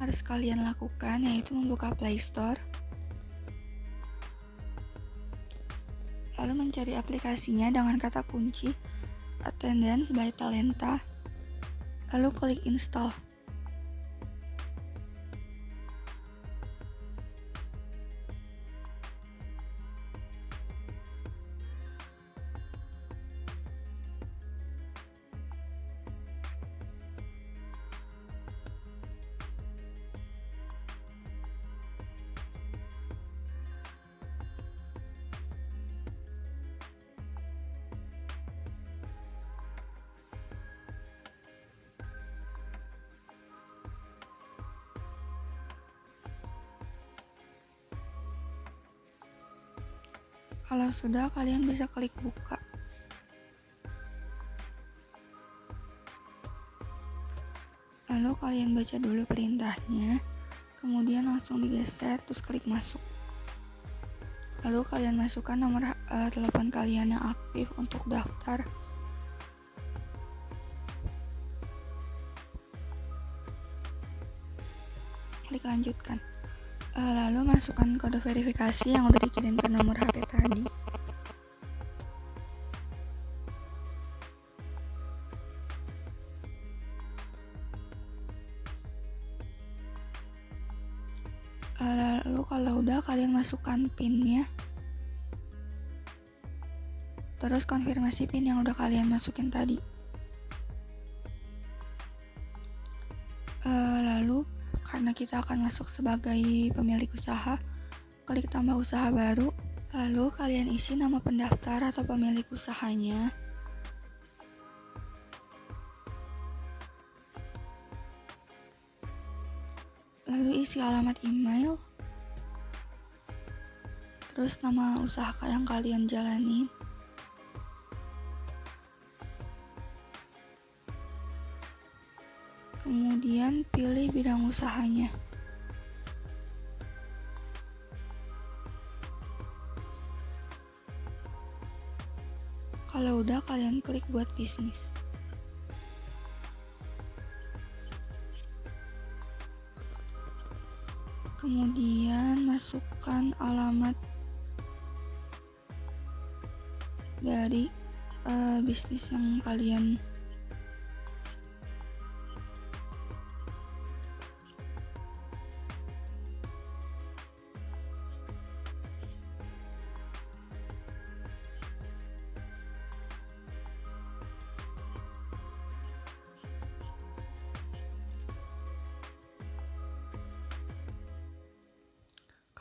harus kalian lakukan yaitu membuka Play Store, lalu mencari aplikasinya dengan kata kunci Attendance by Talenta, lalu klik install. Kalau sudah, kalian bisa klik buka. Lalu kalian baca dulu perintahnya, kemudian langsung digeser, terus klik masuk. Lalu kalian masukkan nomor telepon kalian yang aktif untuk daftar. Klik lanjutkan. Lalu masukkan kode verifikasi yang udah dikirim ke nomor HP tadi. Lalu kalau udah, kalian masukkan PIN-nya. Terus konfirmasi PIN yang udah kalian masukin tadi. Lalu karena kita akan masuk sebagai pemilik usaha, klik tambah usaha baru. Lalu kalian isi nama pendaftar atau pemilik usahanya. Lalu isi alamat email. Terus nama usaha yang kalian jalanin. Kemudian pilih bidang usahanya. Kalau udah, kalian klik buat bisnis. Kemudian masukkan alamat dari bisnis yang kalian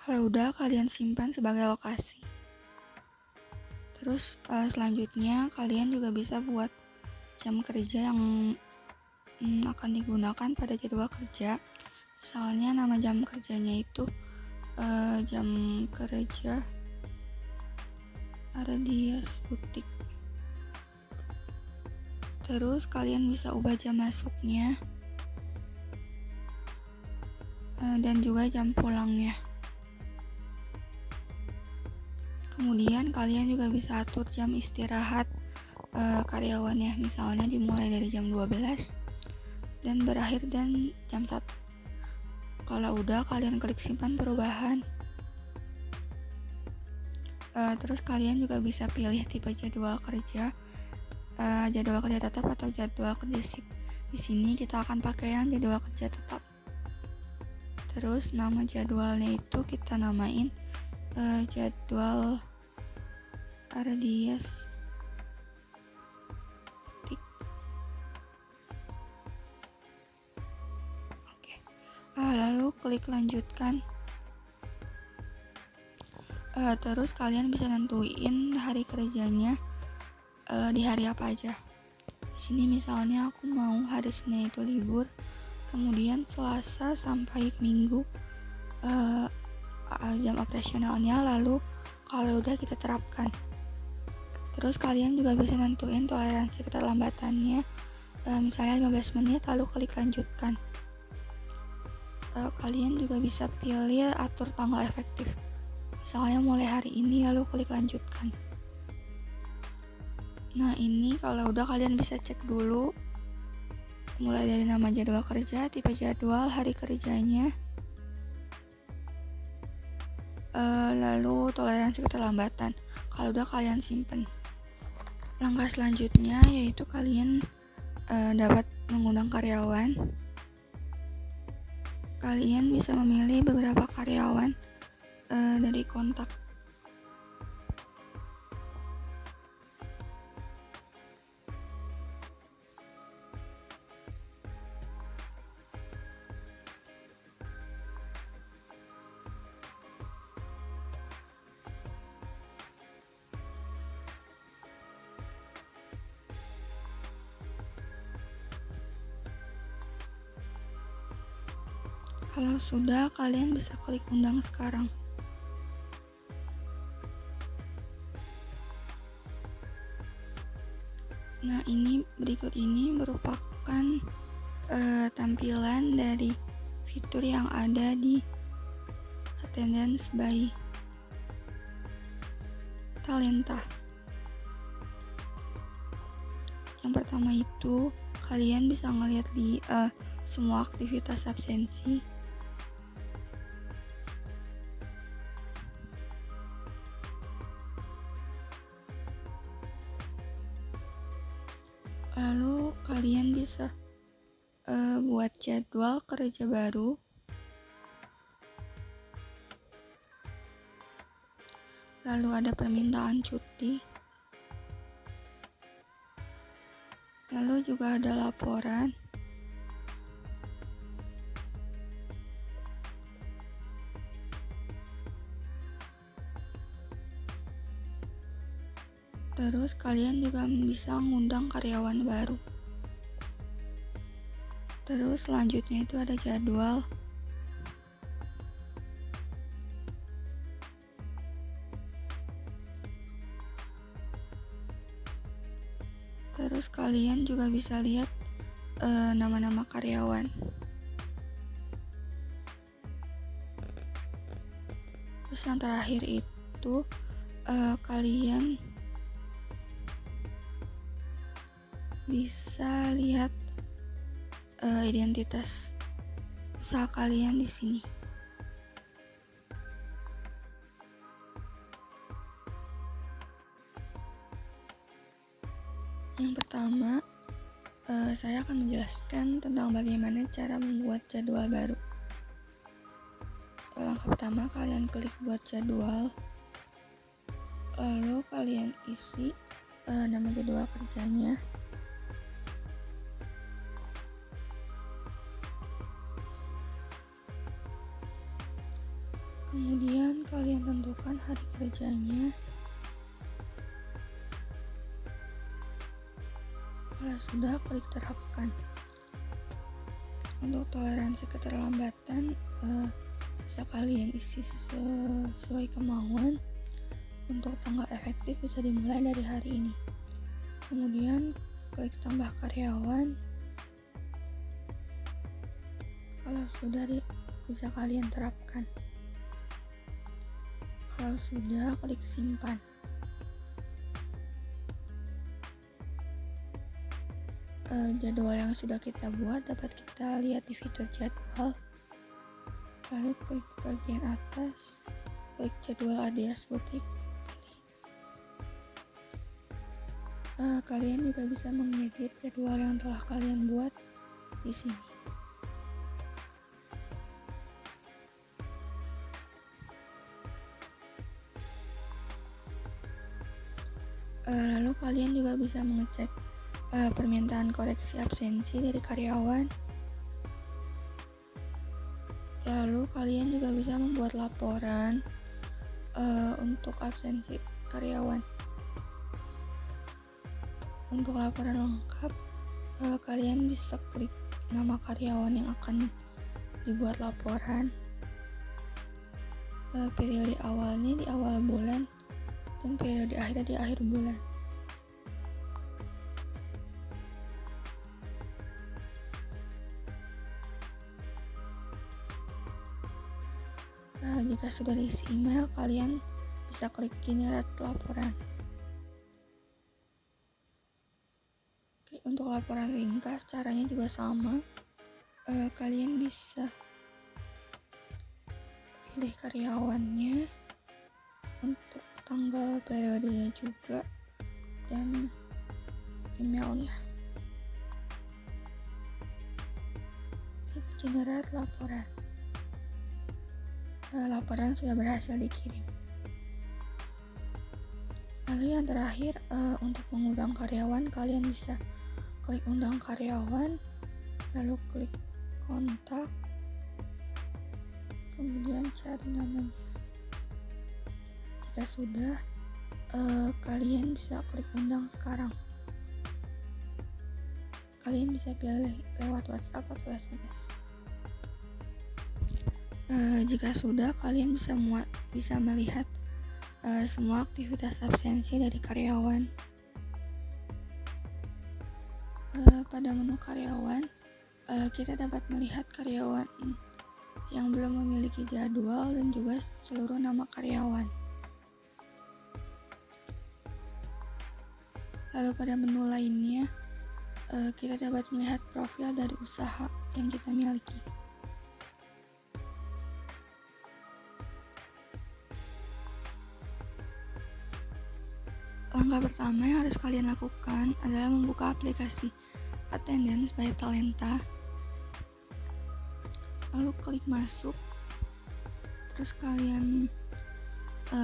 Kalau udah, kalian simpan sebagai lokasi. Terus selanjutnya kalian juga bisa buat jam kerja yang akan digunakan pada jadwal kerja. Misalnya nama jam kerjanya itu jam kerja Ardias Butik. Terus kalian bisa ubah jam masuknya dan juga jam pulangnya. Kemudian kalian juga bisa atur jam istirahat karyawannya, misalnya dimulai dari jam 12 dan berakhir jam 1. Kalau udah, kalian klik simpan perubahan. Terus kalian juga bisa pilih tipe jadwal kerja, jadwal kerja tetap atau jadwal kerja shift. Di sini kita akan pakai yang jadwal kerja tetap. Terus nama jadwalnya itu kita namain jadwal Ardias Butik. Oke. Lalu klik lanjutkan. Terus kalian bisa nentuin hari kerjanya di hari apa aja. Di sini misalnya aku mau hari Senin itu libur, kemudian Selasa sampai Minggu jam operasionalnya, lalu kalau udah kita terapkan. Terus kalian juga bisa nentuin toleransi keterlambatannya, misalnya 15 menit, lalu klik lanjutkan. Kalian juga bisa pilih atur tanggal efektif, misalnya mulai hari ini, lalu klik lanjutkan. Nah, ini kalau udah, kalian bisa cek dulu mulai dari nama jadwal kerja, tipe jadwal, hari kerjanya, lalu toleransi keterlambatan. Kalau udah kalian simpen. Langkah selanjutnya yaitu kalian dapat mengundang karyawan. Kalian bisa memilih beberapa karyawan dari kontak. Kalau sudah, kalian bisa klik undang sekarang. Nah, berikut ini merupakan tampilan dari fitur yang ada di Attendance by Talenta. Yang pertama itu, kalian bisa ngeliat di semua aktivitas absensi. Lalu kalian bisa buat jadwal kerja baru. Lalu ada permintaan cuti. Lalu juga ada laporan. Terus kalian juga bisa ngundang karyawan baru. Terus selanjutnya itu ada jadwal. Terus kalian juga bisa lihat nama-nama karyawan. Terus yang terakhir itu kalian bisa lihat identitas usaha kalian di sini. Yang pertama, saya akan menjelaskan tentang bagaimana cara membuat jadwal baru. Langkah pertama, kalian klik buat jadwal. Lalu kalian isi nama jadwal kerjanya. Kemudian kalian tentukan hari kerjanya. Kalau sudah, klik terapkan. Untuk toleransi keterlambatan bisa kalian isi sesuai kemauan. Untuk tanggal efektif bisa dimulai dari hari ini. Kemudian klik tambah karyawan. Kalau sudah, bisa kalian terapkan. Kalau sudah, klik simpan. Jadwal yang sudah kita buat dapat kita lihat di fitur jadwal. Lalu klik bagian atas, klik jadwal alias butik. Kalian juga bisa mengedit jadwal yang telah kalian buat di sini. Lalu kalian juga bisa mengecek permintaan koreksi absensi dari karyawan. Lalu kalian juga bisa membuat laporan untuk absensi karyawan. Untuk laporan lengkap, kalian bisa klik nama karyawan yang akan dibuat laporan. Periode awalnya di awal bulan dan periode akhirnya di akhir bulan. Jika sudah diisi email, kalian bisa klik generate laporan. Oke, untuk laporan ringkas caranya juga sama. Kalian bisa pilih karyawannya untuk tanggal periodenya juga dan emailnya. Klik generate laporan. Laporan sudah berhasil dikirim. Lalu yang terakhir, untuk mengundang karyawan, kalian bisa klik undang karyawan, lalu klik kontak, kemudian cari namanya. Jika sudah, kalian bisa klik undang sekarang. Kalian bisa pilih lewat WhatsApp atau SMS. Jika sudah, kalian bisa melihat semua aktivitas absensi dari karyawan. Pada menu karyawan, kita dapat melihat karyawan yang belum memiliki jadwal dan juga seluruh nama karyawan. Lalu pada menu lainnya, kita dapat melihat profil dari usaha yang kita miliki. Langkah pertama yang harus kalian lakukan adalah membuka aplikasi Attendance by Talenta. Lalu klik masuk. Terus kalian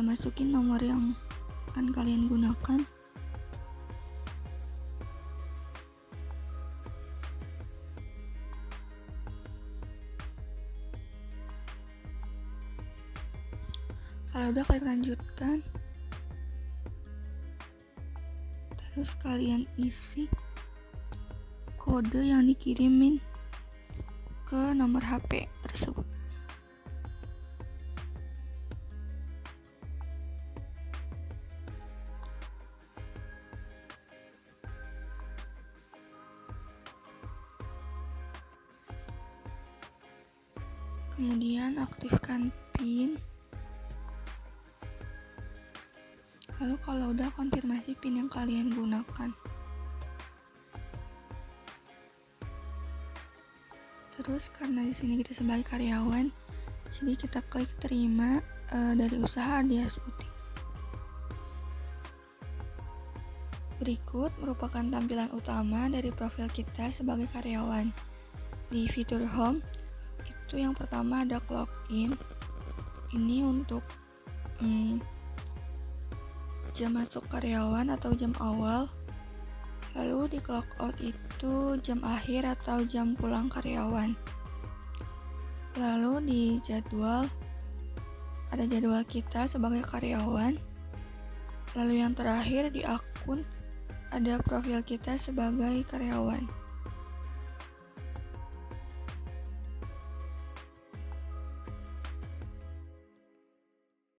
masukin nomor yang akan kalian gunakan. Kalau udah, klik lanjutkan. Terus kalian isi kode yang dikirimin ke nomor HP tersebut. Kemudian aktifkan PIN. Lalu kalau udah, konfirmasi PIN yang kalian gunakan. Terus karena di sini kita sebagai karyawan, jadi kita klik terima dari usaha Dias Putih. Berikut merupakan tampilan utama dari profil kita sebagai karyawan. Di fitur home, itu yang pertama ada login. Ini untuk jam masuk karyawan atau jam awal. Lalu di clock out itu jam akhir atau jam pulang karyawan. Lalu di jadwal, ada jadwal kita sebagai karyawan. Lalu yang terakhir di akun, ada profil kita sebagai karyawan.